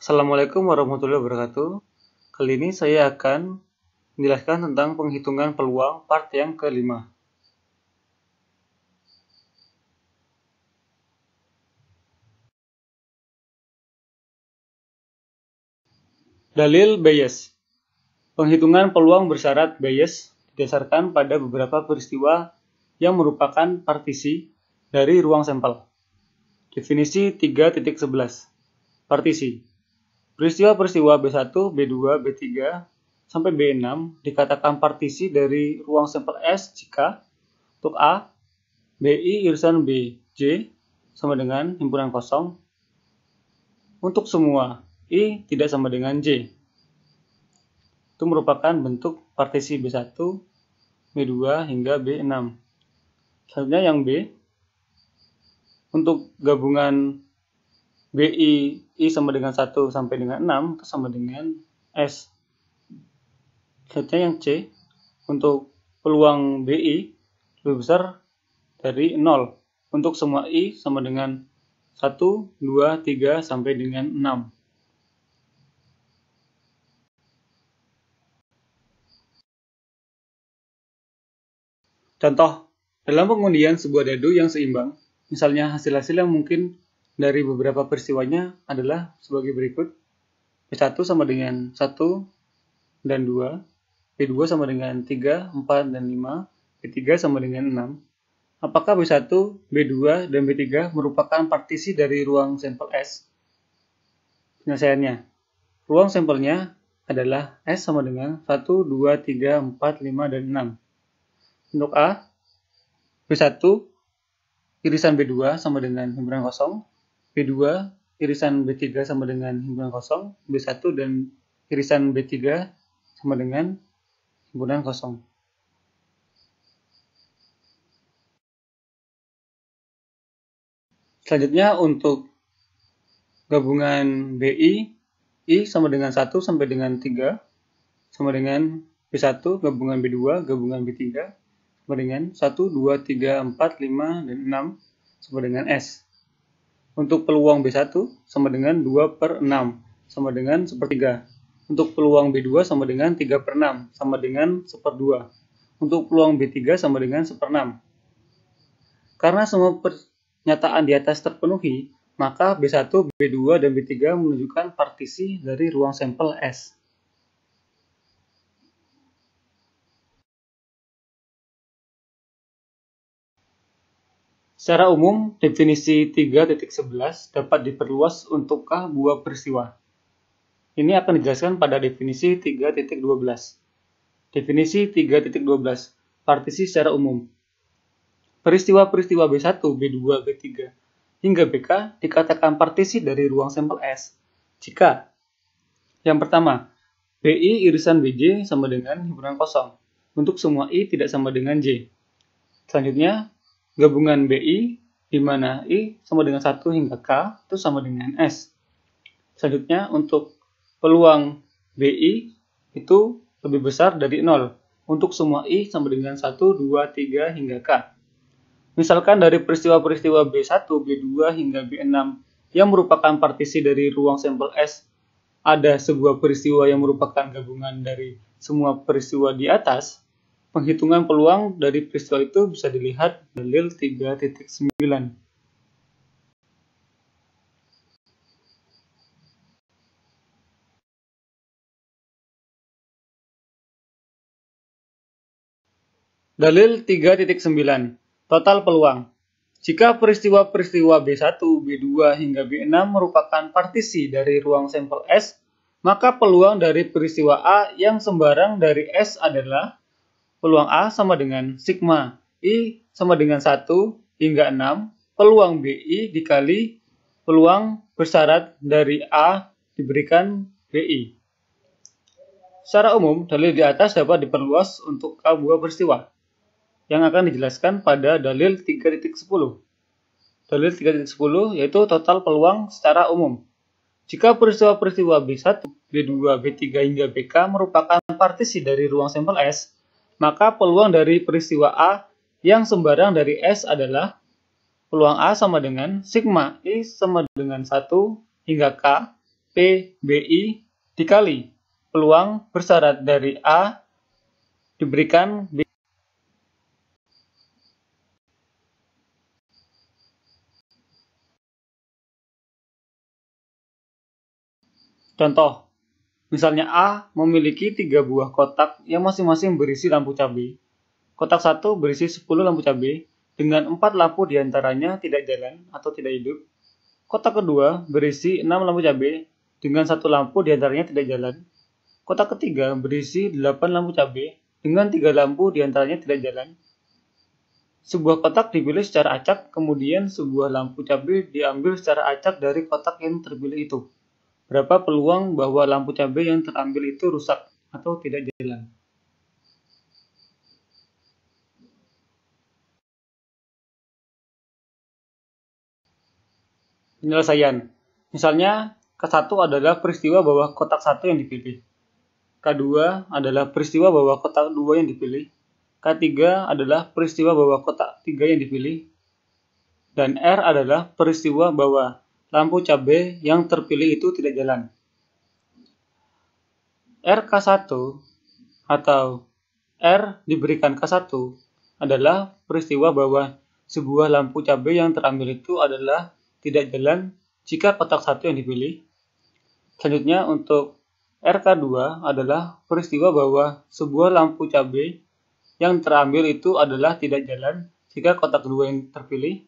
Assalamualaikum warahmatullahi wabarakatuh. Kali ini saya akan menjelaskan tentang penghitungan peluang part yang kelima. Dalil Bayes. Penghitungan peluang bersyarat Bayes didasarkan pada beberapa peristiwa yang merupakan partisi dari ruang sampel. Definisi 3.11. Partisi. Peristiwa-peristiwa B1, B2, B3, sampai B6 dikatakan partisi dari ruang sampel S jika untuk A, BI irisan BJ sama dengan himpunan kosong. Untuk semua I tidak sama dengan J. Itu merupakan bentuk partisi B1, B2 hingga B6. Selanjutnya yang B, untuk gabungan BI I sama dengan 1 sampai dengan 6 itu sama dengan S. Selanjutnya yang C, untuk peluang BI lebih besar dari 0 untuk semua I sama dengan 1, 2, 3 sampai dengan 6. Contoh, dalam pengundian sebuah dadu yang seimbang, misalnya hasil-hasil yang mungkin dari beberapa peristiwanya adalah sebagai berikut. B1 sama dengan 1 dan 2, B2 sama dengan 3, 4, dan 5, B3 sama dengan 6. Apakah B1, B2, dan B3 merupakan partisi dari ruang sampel S? Penyelesaiannya, ruang sampelnya adalah S sama dengan 1, 2, 3, 4, 5, dan 6. Untuk A, B1 irisan B2 sama dengan himpunan kosong, B2 irisan B3 sama dengan himpunan kosong, B1 dan irisan B3 sama dengan himpunan kosong. Selanjutnya untuk gabungan BI, I sama dengan 1 sampai dengan 3 sama dengan B1, gabungan B2, gabungan B3 sama dengan 1, 2, 3, 4, 5, dan 6 sama dengan S. Untuk peluang B1 sama dengan 2 per 6 sama dengan 1/3. Untuk peluang B2 sama dengan 3 per 6 sama dengan 1/2. Untuk peluang B3 sama dengan 1/6. Karena semua pernyataan di atas terpenuhi, maka B1, B2, dan B3 menunjukkan partisi dari ruang sampel S. Secara umum, definisi 3.11 dapat diperluas untuk buah peristiwa. Ini akan dijelaskan pada definisi 3.12. Definisi 3.12, partisi secara umum. Peristiwa-peristiwa B1, B2, B3, hingga BK dikatakan partisi dari ruang sampel S jika yang pertama, BI irisan BJ sama dengan himpunan kosong untuk semua I tidak sama dengan J. Selanjutnya, gabungan BI di mana I sama dengan 1 hingga K itu sama dengan S. Selanjutnya, untuk peluang BI itu lebih besar dari 0 untuk semua I sama dengan 1, 2, 3 hingga K. Misalkan dari peristiwa-peristiwa B1, B2 hingga B6 yang merupakan partisi dari ruang sampel S, ada sebuah peristiwa yang merupakan gabungan dari semua peristiwa di atas, penghitungan peluang dari peristiwa itu bisa dilihat dalil 3.9. Dalil 3.9. Total peluang. Jika peristiwa-peristiwa B1, B2, hingga B6 merupakan partisi dari ruang sampel S, maka peluang dari peristiwa A yang sembarang dari S adalah peluang A sama dengan sigma I sama dengan 1 hingga 6, peluang BI dikali peluang bersyarat dari A diberikan BI. Secara umum, dalil di atas dapat diperluas untuk buah peristiwa yang akan dijelaskan pada dalil 3.10. Dalil 3.10 yaitu total peluang secara umum. Jika peristiwa-peristiwa B1, B2, B3 hingga BK merupakan partisi dari ruang sampel S, maka peluang dari peristiwa A yang sembarang dari S adalah peluang A sama dengan sigma I sama dengan 1 hingga K PBI dikali peluang bersyarat dari A diberikan B. Contoh, misalnya A memiliki 3 buah kotak yang masing-masing berisi lampu cabai. Kotak 1 berisi 10 lampu cabai, dengan 4 lampu diantaranya tidak jalan atau tidak hidup. Kotak kedua berisi 6 lampu cabai, dengan 1 lampu diantaranya tidak jalan. Kotak ketiga berisi 8 lampu cabai, dengan 3 lampu diantaranya tidak jalan. Sebuah kotak dipilih secara acak, kemudian sebuah lampu cabai diambil secara acak dari kotak yang terpilih itu. Berapa peluang bahwa lampu cabai yang terambil itu rusak atau tidak jalan? Penyelesaian. Misalnya, K1 adalah peristiwa bahwa kotak 1 yang dipilih. K2 adalah peristiwa bahwa kotak 2 yang dipilih. K3 adalah peristiwa bahwa kotak 3 yang dipilih. Dan R adalah peristiwa bahwa lampu cabai yang terpilih itu tidak jalan. RK1 atau R diberikan K1 adalah peristiwa bahwa sebuah lampu cabai yang terambil itu adalah tidak jalan jika kotak 1 yang dipilih. Selanjutnya untuk RK2 adalah peristiwa bahwa sebuah lampu cabai yang terambil itu adalah tidak jalan jika kotak 2 yang terpilih.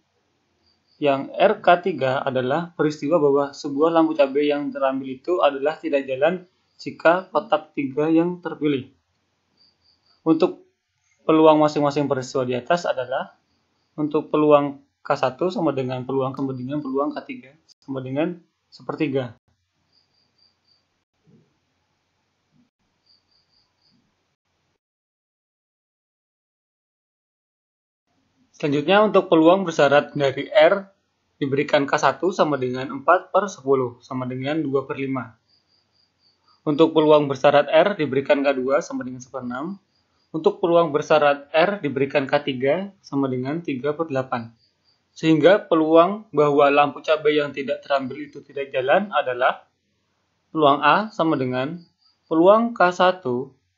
Yang RK3 adalah peristiwa bahwa sebuah lampu cabai yang terambil itu adalah tidak jalan jika kotak 3 yang terpilih. Untuk peluang masing-masing peristiwa di atas adalah untuk peluang K1 sama dengan peluang kemudian peluang K3 sama dengan sepertiga. Selanjutnya untuk peluang bersyarat dari R diberikan K1 sama dengan 4/10 sama dengan 2/5. Untuk peluang bersyarat R diberikan K2 sama dengan 1/6. Untuk peluang bersyarat R diberikan K3 sama dengan 3/8. Sehingga peluang bahwa lampu cabai yang tidak terambil itu tidak jalan adalah peluang A sama dengan peluang K1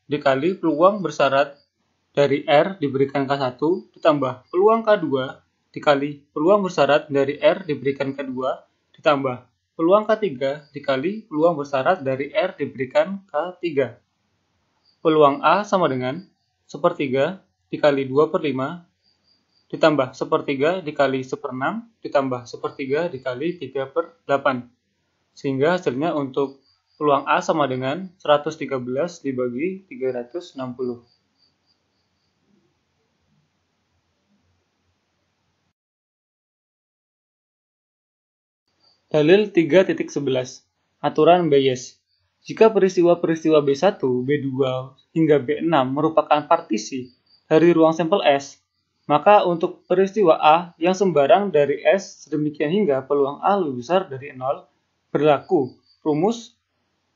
dikali peluang bersyarat dari R diberikan K1 ditambah peluang K2 dikali peluang bersyarat dari R diberikan K2 ditambah peluang K3 dikali peluang bersyarat dari R diberikan K3. Peluang A sama dengan sepertiga dikali 2/5 ditambah sepertiga dikali 1/6 ditambah sepertiga dikali 3/8. Sehingga hasilnya untuk peluang A sama dengan 113 dibagi 360. Dalil 3.11. Aturan Bayes. Jika peristiwa-peristiwa B1, B2, hingga B6 merupakan partisi dari ruang sampel S, maka untuk peristiwa A yang sembarang dari S sedemikian hingga peluang A lebih besar dari 0, berlaku rumus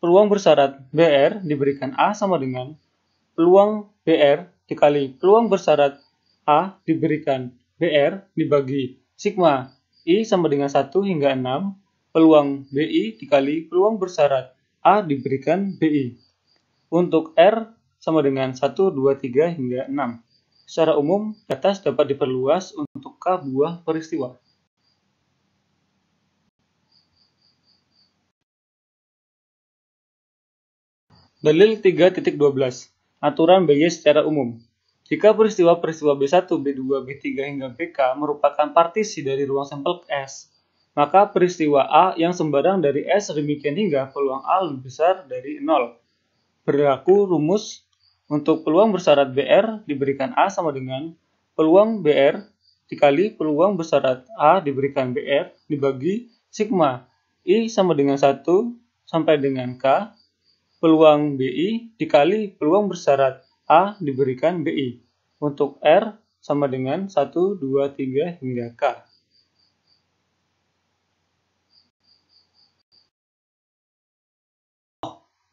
peluang bersyarat BR diberikan A sama dengan peluang BR dikali peluang bersyarat A diberikan BR dibagi sigma I sama dengan 1 hingga 6, peluang BI dikali peluang bersyarat A diberikan BI. Untuk R sama dengan 1, 2, 3 hingga 6. Secara umum, di atas dapat diperluas untuk K buah peristiwa. Dalil 3.12. Aturan Bayes secara umum. Jika peristiwa-peristiwa B1, B2, B3 hingga BK merupakan partisi dari ruang sampel S, maka peristiwa A yang sembarang dari S demikian hingga peluang A lebih besar dari 0. Berlaku rumus untuk peluang bersyarat BR diberikan A sama dengan peluang BR dikali peluang bersyarat A diberikan BR dibagi sigma I sama dengan 1 sampai dengan K, peluang BI dikali peluang bersyarat A diberikan BI. Untuk R sama dengan 1, 2, 3 hingga K.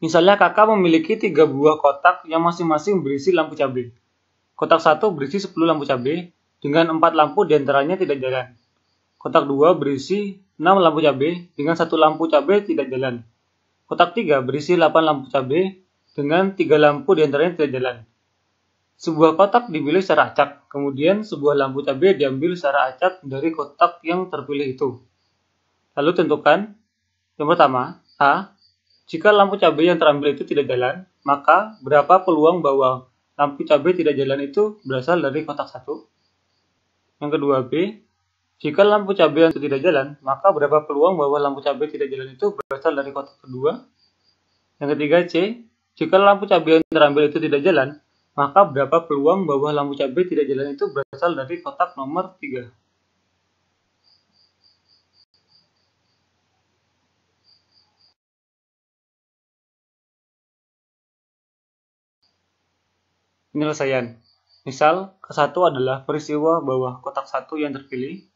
Misalnya kakak memiliki 3 buah kotak yang masing-masing berisi lampu cabai. Kotak 1 berisi 10 lampu cabai, dengan 4 lampu diantaranya tidak jalan. Kotak 2 berisi 6 lampu cabai, dengan 1 lampu cabai tidak jalan. Kotak 3 berisi 8 lampu cabai dengan 3 lampu diantaranya tidak jalan. Sebuah kotak dipilih secara acak, kemudian sebuah lampu cabai diambil secara acak dari kotak yang terpilih itu. Lalu tentukan, yang pertama, A. Jika lampu cabai yang terambil itu tidak jalan, maka berapa peluang bahwa lampu cabai tidak jalan itu berasal dari kotak 1? Yang kedua, B. Jika lampu cabai yang tidak jalan, maka berapa peluang bahwa lampu cabai tidak jalan itu berasal dari kotak kedua? Yang ketiga, C. Jika lampu cabai yang terambil itu tidak jalan, maka berapa peluang bahwa lampu cabai tidak jalan itu berasal dari kotak nomor 3? Penyelesaian. Misal, ke-1 adalah peristiwa bahwa kotak 1 yang terpilih,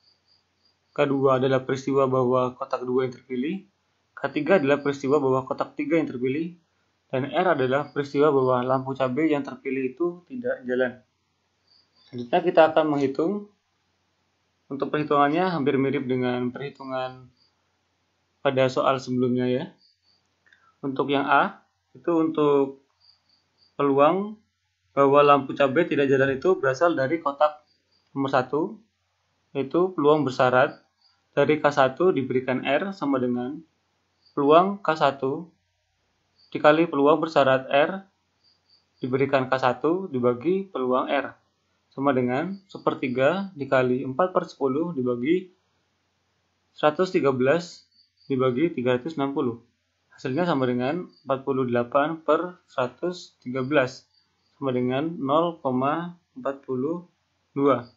K2 adalah peristiwa bahwa kotak 2 yang terpilih, K3 adalah peristiwa bahwa kotak 3 yang terpilih, dan R adalah peristiwa bahwa lampu cabai yang terpilih itu tidak jalan. Selanjutnya kita akan menghitung. Untuk perhitungannya hampir mirip dengan perhitungan pada soal sebelumnya ya. Untuk yang A, itu untuk peluang bahwa lampu cabai tidak jalan itu berasal dari kotak nomor 1, yaitu peluang bersyarat dari K1 diberikan R sama dengan peluang K1 dikali peluang bersyarat R diberikan K1 dibagi peluang R sama dengan 1/3 dikali 4/10 dibagi 113 dibagi 360. Hasilnya sama dengan 48/113 sama dengan 0,42.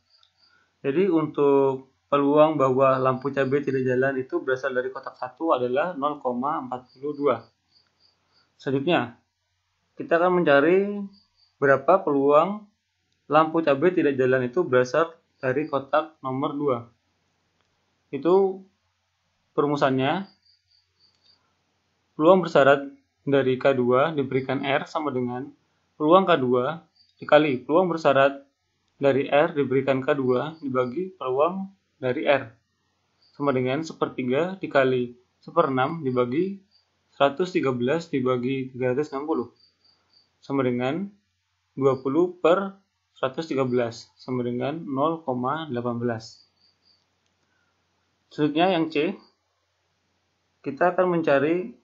Jadi untuk peluang bahwa lampu cabai tidak jalan itu berasal dari kotak 1 adalah 0,42. Selanjutnya, kita akan mencari berapa peluang lampu cabai tidak jalan itu berasal dari kotak nomor 2. Itu perumusannya, peluang bersyarat dari K2 diberikan R sama dengan peluang K2 dikali peluang bersyarat dari R diberikan K2 dibagi peluang dari R sama dengan 1/3 dikali 1/6 dibagi 113 dibagi 360 sama dengan 20/113 sama dengan 0,18. Selanjutnya yang C, kita akan mencari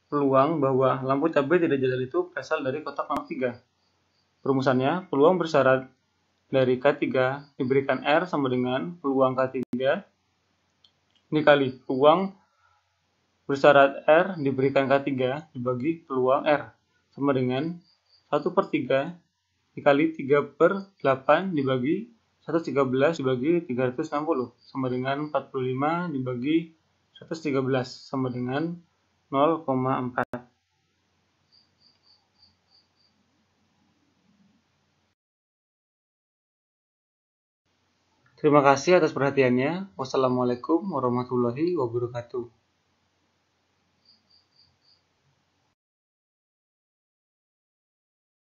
peluang bahwa lampu cabai tidak jalan itu berasal dari kotak nomor 3. Perumusannya, peluang bersyarat dari K3 diberikan R sama dengan peluang K3 dikali peluang bersyarat R diberikan K3 dibagi peluang R sama dengan 1/3 dikali 3/8 dibagi 113 dibagi 360 sama dengan 45 dibagi 113 sama dengan 0,4. Terima kasih atas perhatiannya. Wassalamualaikum warahmatullahi wabarakatuh.